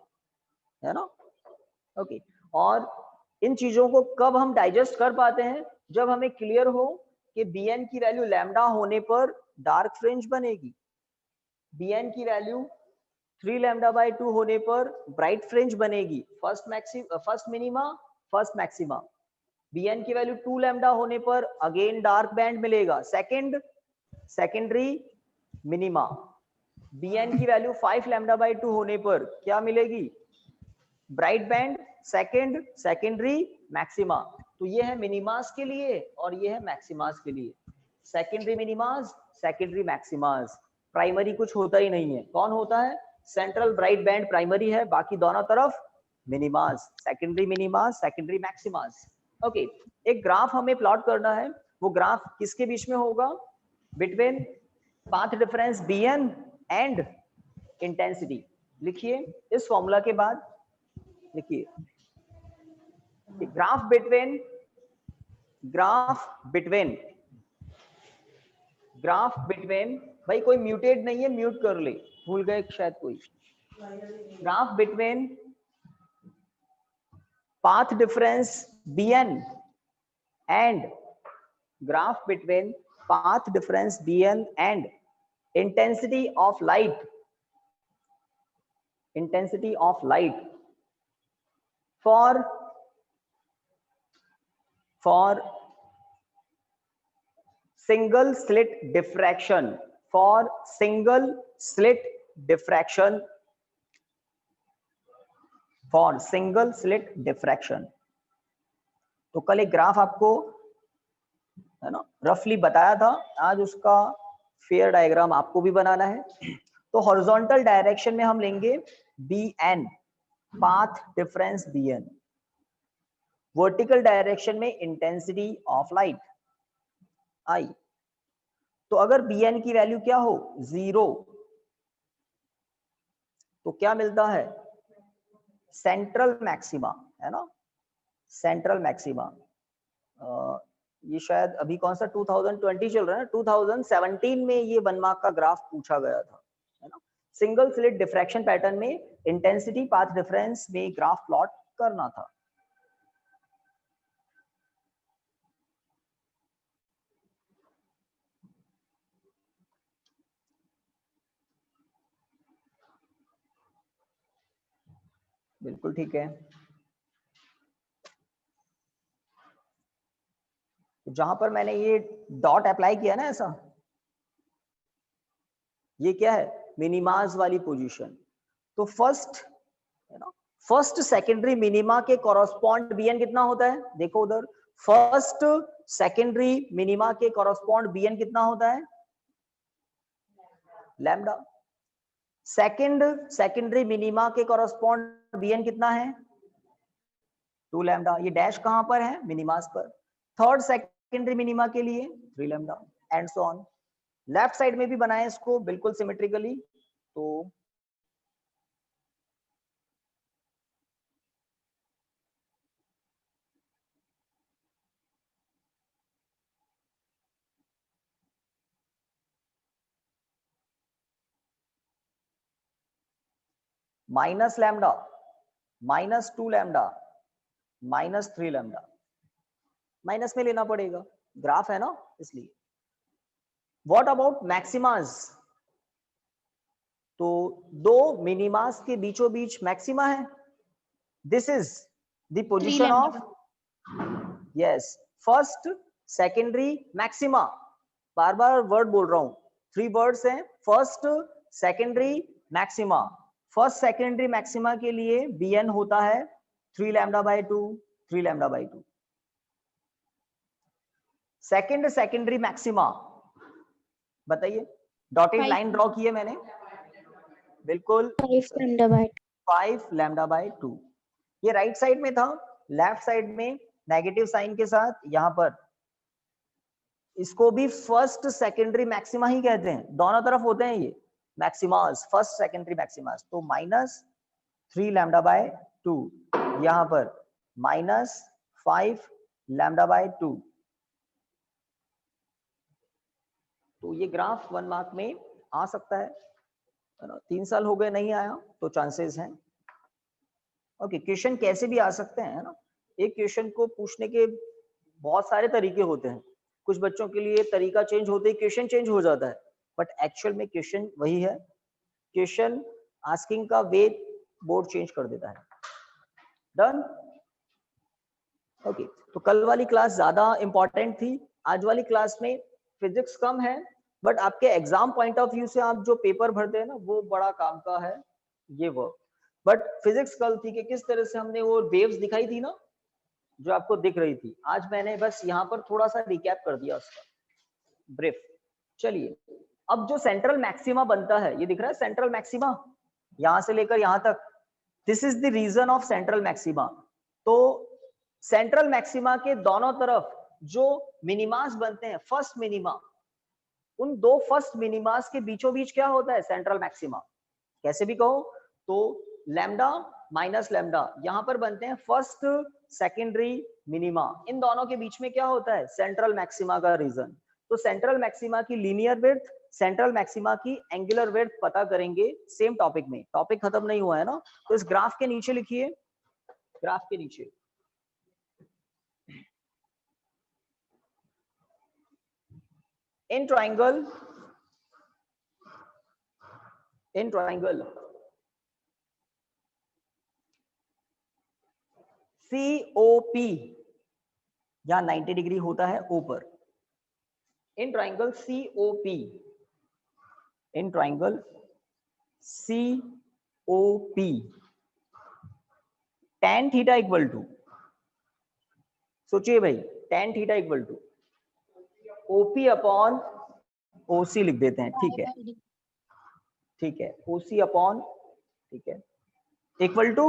है ना? ओके, और इन चीजों को कब हम डाइजेस्ट कर पाते हैं? जब हमें क्लियर हो कि bn की वैल्यू लैम्डा होने पर डार्क फ्रिंज बनेगी, bn की वैल्यू 3 लैम्डा बाय 2 होने पर ब्राइट फ्रिंज बनेगी, first minima first maxima. bn की वैल्यू 2 लैम्डा होने पर अगेन डार्क बैंड मिलेगा, सेकेंडरी मिनिमा। bn की वैल्यू 5 लैम्डा बाय 2 होने पर क्या मिलेगी? Bright band, secondary maxima. तो ये है मिनिमास के लिए और ये है मैक्सिमास के लिए, secondary minimas secondary maxima. Primary कुछ होता ही नहीं है, कौन होता है? सेंट्रल ब्राइट बैंड प्राइमरी है, बाकी दोनों तरफ minimas, secondary minimas secondary maximas. Okay, एक ग्राफ हमें प्लॉट करना है, वो ग्राफ किसके बीच में होगा? Between path difference bn and intensity. लिखिए इस फॉर्मूला के बाद, लिखिए ग्राफ बिटवीन, भाई कोई म्यूटेड नहीं है, म्यूट कर ले, भूल गए शायद कोई। Graph between path difference bn and graph between path difference bn and intensity of light for single slit diffraction, तो कल एक ग्राफ आपको, है ना, रफली बताया था, आज उसका फेयर डायग्राम आपको भी बनाना है। तो हॉरिजॉन्टल डायरेक्शन में हम लेंगे bn, path difference bn, vertical direction में इंटेंसिटी ऑफ लाइट आई। तो अगर bn की वैल्यू क्या हो 0, तो क्या मिलता है सेंट्रल मैक्सिमा, है ना, सेंट्रल मैक्सिमा। ये शायद अभी कौन सा 2020 चल रहा है, 2017 में ये 1 मार्क का ग्राफ पूछा गया था, है ना। सिंगल स्लिट डिफ्रैक्शन पैटर्न में इंटेंसिटी पाथ डिफरेंस में ग्राफ प्लॉट करना था। बिल्कुल ठीक है। जहां पर मैंने ये डॉट अप्लाई किया ना ऐसा, ये क्या है मिनिमास वाली पोजीशन। तो फर्स्ट, है ना, फर्स्ट सेकेंडरी मिनिमा के कॉरस्पॉन्ड bn कितना होता है, देखो उधर, फर्स्ट सेकेंडरी मिनिमा के कॉरस्पॉन्ड bn कितना होता है लैम्डा। सेकंड सेकेंडरी मिनिमा के कॉरस्पॉन्ड bn कितना है 2 लैम्डा। ये डैश कहां पर है मिनिमास पर। थर्ड सेकेंडरी मिनिमा के लिए 3 lambda and so on. Left side में भी बनाए इसको बिल्कुल सिमेट्रिकली। तो minus lambda, -2 lambda, -3 lambda, minus में लेना पड़ेगा, ग्राफ है ना इसलिए। व्हाट अबाउट मैक्सिमास, तो दो मिनिमास के बीचों बीच मैक्सिमा है। This is the position of, yes, first secondary maxima. Bar bar word बोल रहा हूं, 3 वर्ड्स हैं, first secondary maxima. First secondary maxima के लिए bn होता है 3 lambda by 2, 3 lambda by 2। Second secondary maxima बताइए, डॉटेड लाइन ड्रॉ की है मैंने, बिल्कुल 5 लैम्डा बाय 5 लैम्डा बाय 2। ये राइट साइड में था, लेफ्ट साइड में नेगेटिव साइन के साथ, यहां पर इसको भी फर्स्ट सेकेंडरी मैक्सिमा ही कहते हैं, दोनों तरफ होते हैं ये मैक्सिमास, फर्स्ट सेकेंडरी मैक्सिमास। तो -3 लैम्डा बाय 2, यहां पर -5 लैम्डा बाय 2। तो ये ग्राफ 1 मार्क में आ सकता है ना। 3 साल हो गए नहीं आया तो चांसेस हैं। ओके, क्वेश्चन कैसे भी आ सकते हैं, है ना। एक क्वेश्चन को पूछने के बहुत सारे तरीके होते हैं, कुछ बच्चों के लिए तरीका चेंज होते ही क्वेश्चन चेंज हो जाता है, बट एक्चुअल में क्वेश्चन वही है। क्वेश्चन आस्किंग का वे बोर्ड चेंज कर देता है। डन। ओके, तो कल वाली क्लास ज्यादा इंपॉर्टेंट थी, आज वाली क्लास में फिजिक्स कम है, बट आपके एग्जाम पॉइंट ऑफ व्यू से आप जो पेपर भरते हैं ना, वो बड़ा काम का है ये वर्क। बट फिजिक्स कल थी कि किस तरह से हमने वो वेव्स दिखाई थी ना, जो आपको दिख रही थी। आज मैंने बस यहाँ पर थोड़ा सा रिकैप कर दिया उसका ब्रीफ। चलिए, अब जो सेंट्रल मैक्सिमा बनता है, ये दिख रहा है सेंट्रल मैक्सिमा, यहां से लेकर यहां तक, this is the region of central maxima. तो सेंट्रल मैक्सिमा के दोनों तरफ जो मिनिमास बनते हैं, फर्स्ट मिनिमा, उन दो फर्स्ट मिनिमास के बीचों बीच क्या होता है सेंट्रल मैक्सिमा। कैसे भी कहो तो लैम्डा माइनस लैम्डा यहां पर बनते हैं फर्स्ट सेकेंडरी मिनिमा, इन दोनों के बीच में क्या होता है सेंट्रल मैक्सिमा का रीजन। तो सेंट्रल मैक्सिमा की लीनियर विड्थ, सेंट्रल मैक्सिमा की एंगुलर विड्थ पता करेंगे सेम टॉपिक में। टॉपिक खत्म नहीं हुआ है ना, तो इस ग्राफ के नीचे लिखिए, ग्राफ के नीचे in triangle COP, यहां 90 डिग्री होता है ऊपर। In triangle COP, in triangle COP tan theta equal to, सोचिए भाई, tan theta equal to OP upon OC लिख देते हैं, ठीक है, ठीक है, OC अपॉन, ठीक है, equal to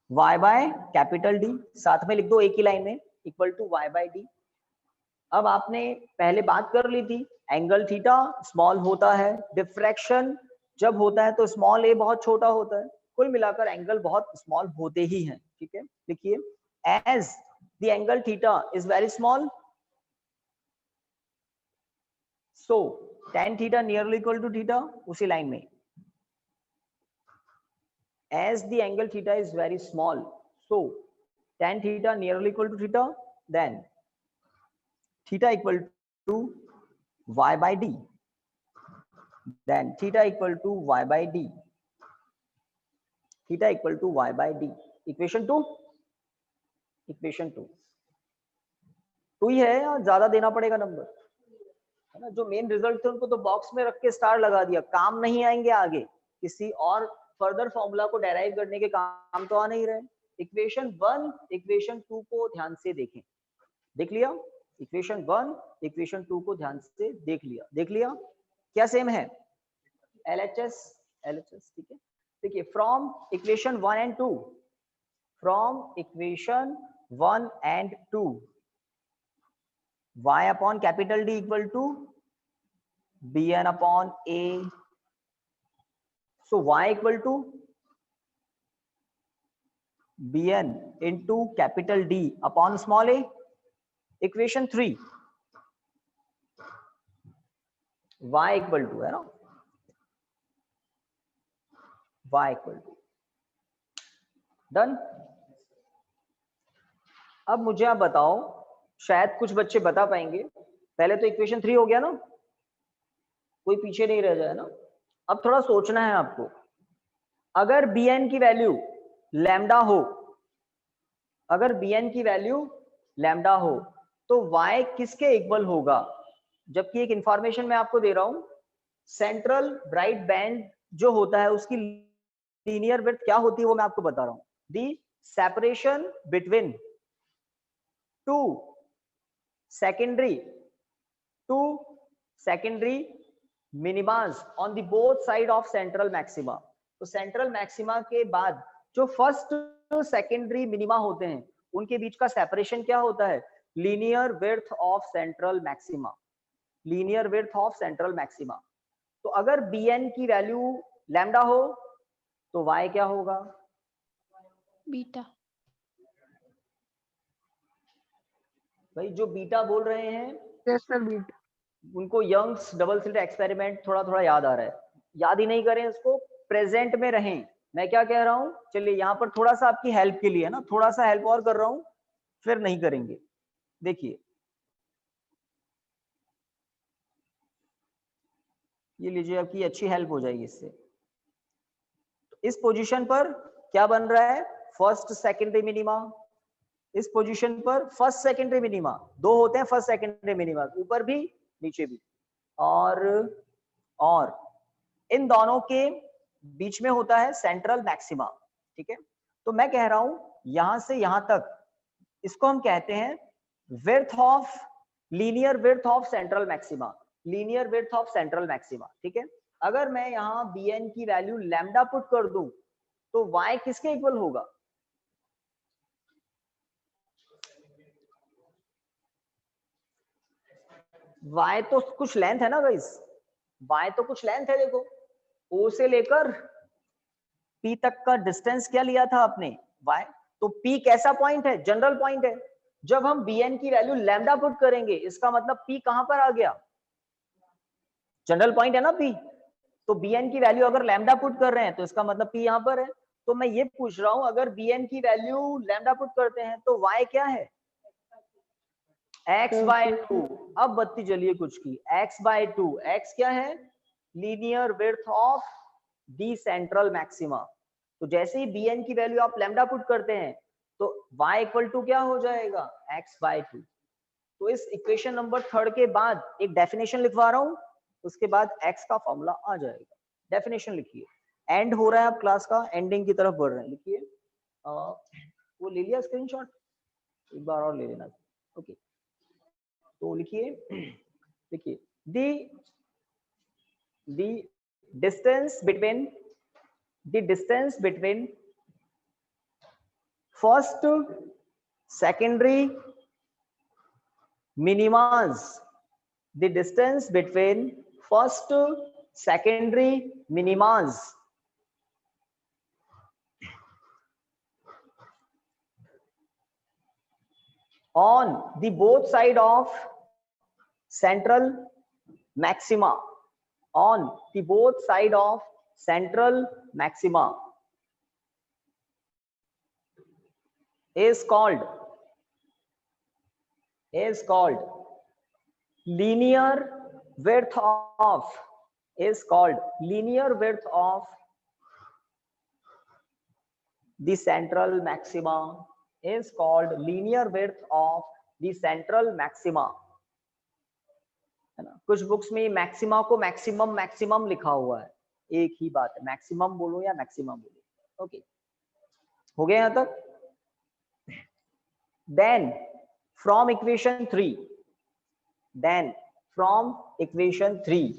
y by capital D, साथ में लिख दो एक ही लाइन में, equal to y by D. अब आपने पहले बात कर ली थी, एंगल थीटा स्मॉल होता है, डिफ्रैक्शन जब होता है तो स्मॉल ए बहुत छोटा होता है, कुल मिलाकर एंगल बहुत स्मॉल होते ही हैं, ठीक है। लिखिए, as the angle theta is very small, so tan theta nearly equal to theta, उसी लाइन में, as the angle theta is very small, so tan theta nearly equal to theta, then theta equal to y by d, then theta equal to y by d, theta equal to y by d, equation 2, equation 2 2 ही है या ज्यादा देना पड़ेगा number, है ना। जो main result थे उनको तो बॉक्स में रख के स्टार लगा दिया, काम नहीं आएंगे आगे, किसी और फर्दर फॉर्मूला को डेराइव करने के काम तो आ नहीं रहे। इक्वेशन 1 इक्वेशन 2 को ध्यान से देखें, देख लिया, इक्वेशन 1 इक्वेशन 2 को ध्यान से देख लिया, क्या सेम है, LHS, ठीक है। देखिए, from equation 1 and 2, from equation 1 and 2, y upon capital D equal to bn upon a, so y equal to bn into capital D upon small a, equation 3, y equal to, है ना, y equal to, done. अब मुझे आप बताओ, शायद कुछ बच्चे बता पाएंगे, पहले तो इक्वेशन 3 हो गया ना, कोई पीछे नहीं रह जाए ना। अब थोड़ा सोचना है आपको, अगर bn की वैल्यू लैम्डा हो, अगर bn की वैल्यू लैम्डा हो तो y किसके इक्वल होगा, जबकि एक इंफॉर्मेशन मैं आपको दे रहा हूं, सेंट्रल ब्राइट बैंड जो होता है उसकी लीनियर विड्थ क्या होती है वो मैं आपको बता रहा हूं, the separation between two secondary minimas on the both side of central maxima. तो सेंट्रल मैक्सिमा के बाद जो फर्स्ट सेकेंडरी मिनिमा होते हैं उनके बीच का सेपरेशन क्या होता है, linear width of central maxima, linear width of central maxima. तो अगर bn की वैल्यू लैम्डा हो तो y क्या होगा, बीटा। भाई जो बीटा बोल रहे हैं Yes, sir, बीटा। उनको यंग्स डबल स्लिट एक्सपेरिमेंट थोड़ा थोड़ा याद आ रहा है, याद ही नहीं करें इसको, प्रेजेंट में रहें। मैं क्या कह रहा हूं, चलिए यहाँ पर थोड़ा सा आपकी हेल्प के लिए ना, थोड़ा सा हेल्प और कर रहा हूं, फिर नहीं करेंगे। देखिए, ये लीजिए, आपकी अच्छी हेल्प हो जाएगी इससे। इस पोजीशन पर क्या बन रहा है, फर्स्ट सेकेंडरी मिनिमा, इस पोजीशन पर फर्स्ट सेकेंडरी मिनिमा, दो होते हैं फर्स्ट सेकेंडरी मिनिमा, ऊपर भी नीचे भी, और इन दोनों के बीच में होता है सेंट्रल मैक्सिमा, ठीक है। तो मैं कह रहा हूं यहां से यहां तक, इसको हम कहते हैं width of, linear width of central maxima, linear width of central maxima, ठीक है। अगर मैं यहां bn की वैल्यू लैम्डा पुट कर दूं तो y किसके इक्वल होगा, y तो कुछ लेंथ है ना गाइस, y तो कुछ लेंथ है, देखो o से लेकर p तक का डिस्टेंस क्या लिया था आपने, y, तो p कैसा पॉइंट है, जनरल पॉइंट है। जब हम bn की वैल्यू लैम्डा पुट करेंगे इसका मतलब p कहां पर आ गया, जनरल पॉइंट है ना p, तो bn की वैल्यू अगर लैम्डा पुट कर रहे हैं तो इसका मतलब p यहां पर है। तो मैं ये पूछ रहा हूं, अगर bn की वैल्यू लैम्डा पुट करते हैं तो y क्या है, x by 2। अब बत्ती जलिए कुछ की, x by 2, x क्या है, linear width of the central maxima. तो जैसे ही bn की वैल्यू आप लैम्डा पुट करते हैं तो y इक्वल टू क्या हो जाएगा, x by 2। तो इस इक्वेशन नंबर 3 के बाद एक डेफिनेशन लिखवा रहा हूं, उसके बाद x का फॉर्मूला आ जाएगा। डेफिनेशन लिखिए, एंड हो रहा है, आप क्लास का एंडिंग की तरफ बढ़ रहे हैं, लिखिए, वो ले लिया स्क्रीनशॉट, एक बार और ले लेना, ओके। तो लिखिए, देखिए, the distance between first secondary minimas, the distance between first secondary minimas on the both side of central maxima, on the both side of central maxima is called linear width of, is called linear width of the central maxima, is called linear width of the central maxima, है ना। कुछ books में maxima को maximum maximum लिखा हुआ है, एक ही बात है, मैक्सिमम बोलो या मैक्सिमम बोलो। ओके, हो गया यहां तक। Then from equation 3, then from equation 3,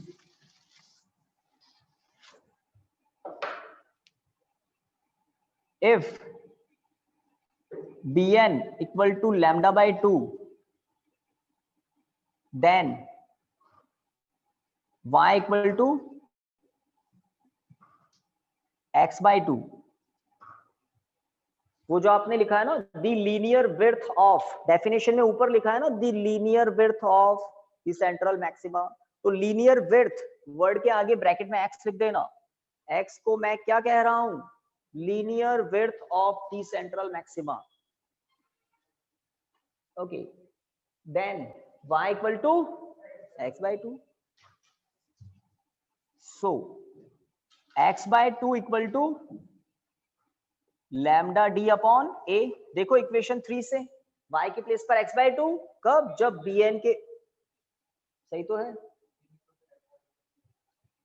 if bn equal to lambda by 2, then y equal to x by 2, वो जो आपने लिखा है ना the linear width of, definition में ऊपर लिखा है ना the linear width of the central maxima, तो लीनियर विड्थ वर्ड के आगे ब्रैकेट में x लिख देना, x को मैं क्या कह रहा हूं, linear width of the central maxima. Okay, then y equal to x by 2, so x by 2 equal to lambda d upon a. देखो इक्वेशन 3 से y के प्लेस पर x by 2, कब, जब bn के, सही तो है,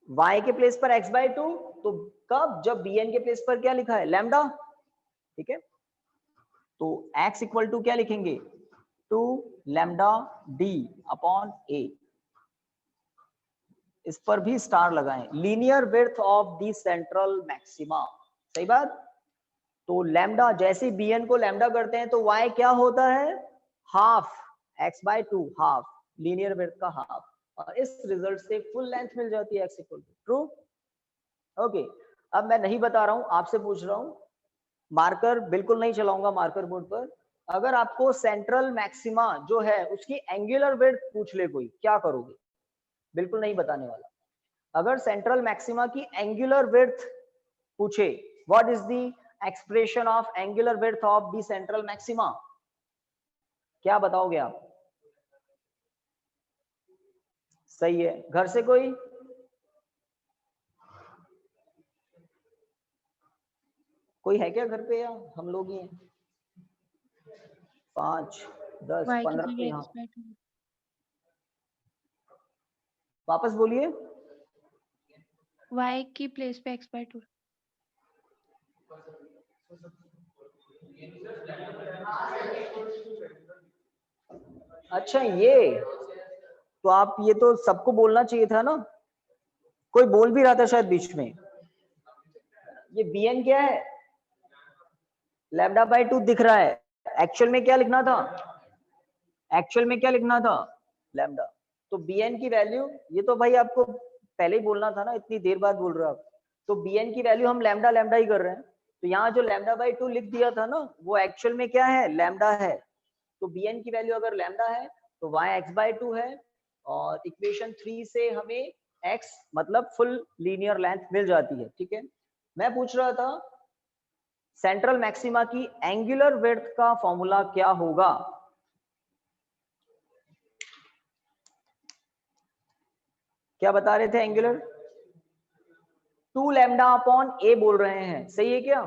y के प्लेस पर x by 2 तो कब, जब bn के प्लेस पर क्या लिखा है, लैम्डा, ठीक है। तो x इक्वल टू क्या लिखेंगे, 2 लैम्डा डी अपॉन ए, इस पर भी स्टार लगाएं, linear width of the central maxima, सही बात। तो लैम्डा जैसे bn को लैम्डा करते हैं तो y क्या होता है, half x by 2, half linear width का हाफ, और इस रिजल्ट से फुल लेंथ मिल जाती है x equal to true. Okay, अब मैं नहीं बता रहा हूं, आपसे पूछ रहा हूं, मार्कर बिल्कुल नहीं चलाऊंगा मार्कर बोर्ड पर, अगर आपको सेंट्रल मैक्सिमा जो है उसकी एंगुलर विड्थ पूछ ले कोई, क्या करोगे, बिल्कुल नहीं बताने वाला। अगर सेंट्रल मैक्सिमा की एंगुलर विड्थ पूछे, what is the expression of angular width of the central maxima, क्या बताओगे आप, सही है, घर से कोई, कोई है क्या घर पे, या हम लोग ही हैं, 5 10 15 तो यहाँ, वापस बोलिए, y की प्लेस पे x by 2। अच्छा ये तो आप, ये तो सबको बोलना चाहिए था ना, कोई बोल भी रहा था शायद बीच में, ये bn क्या है, लैम्डा बाय 2 दिख रहा है, एक्चुअल में क्या लिखना था, एक्चुअल में क्या लिखना था, लैम्डा। तो bn की वैल्यू, ये तो भाई आपको पहले ही बोलना था ना, इतनी देर बाद बोल रहे हो आप, तो bn की वैल्यू हम लैम्डा लैम्डा ही कर रहे हैं, तो यहाँ जो लैम्डा बाय 2 लिख दिया था ना वो एक्चुअल में क्या है, लैम्डा है। तो bn की वैल्यू अगर लैम्डा है तो y x by 2 है, और इक्वेशन 3 से हमें x मतलब फुल लीनियर लेंथ मिल जाती है, ठीक है। मैं पूछ रहा था सेंट्रल मैक्सिमा की एंगुलर विड्थ का फॉर्मूला क्या होगा, क्या बता रहे थे, एंगुलर 2 लैम्डा अपॉन ए बोल रहे हैं, सही है क्या,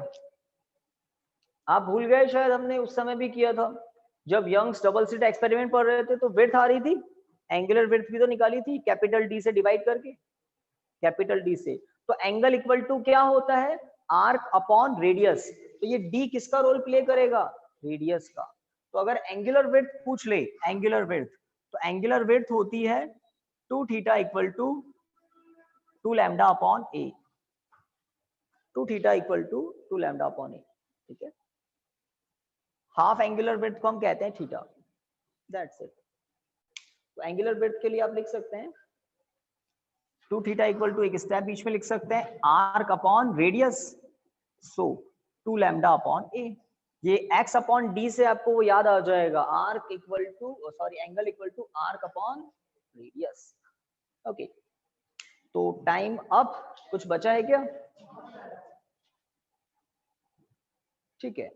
आप भूल गए शायद, हमने उस समय भी किया था जब यंग्स डबल स्लिट एक्सपेरिमेंट पढ़ रहे थे, तो विड्थ आ रही थी, एंगुलर विड्थ भी तो निकाली थी कैपिटल डी से डिवाइड करके, कैपिटल डी से, तो एंगल इक्वल टू क्या होता है, आर्क अपॉन रेडियस, तो ये डी किसका रोल प्ले करेगा, रेडियस का। तो अगर एंगुलर विड्थ पूछ ले, एंगुलर विड्थ, तो एंगुलर विड्थ होती है 2 theta equal to 2 lambda upon a, 2 theta equal to 2 lambda upon a, ठीक है। हाफ एंगुलर विड्थ को हम कहते हैं थीटा, दैट्स इट। तो एंगुलर विड्थ के लिए आप लिख सकते हैं 2 थीटा इक्वल टू, एक स्टेप बीच में लिख सकते हैं arc upon radius, so 2 lambda upon a. ये x अपॉन डी से आपको वो याद आ जाएगा, arc equal to sorry angle equal to arc upon radius. Okay, तो टाइम अप, कुछ बचा है क्या? ठीक है,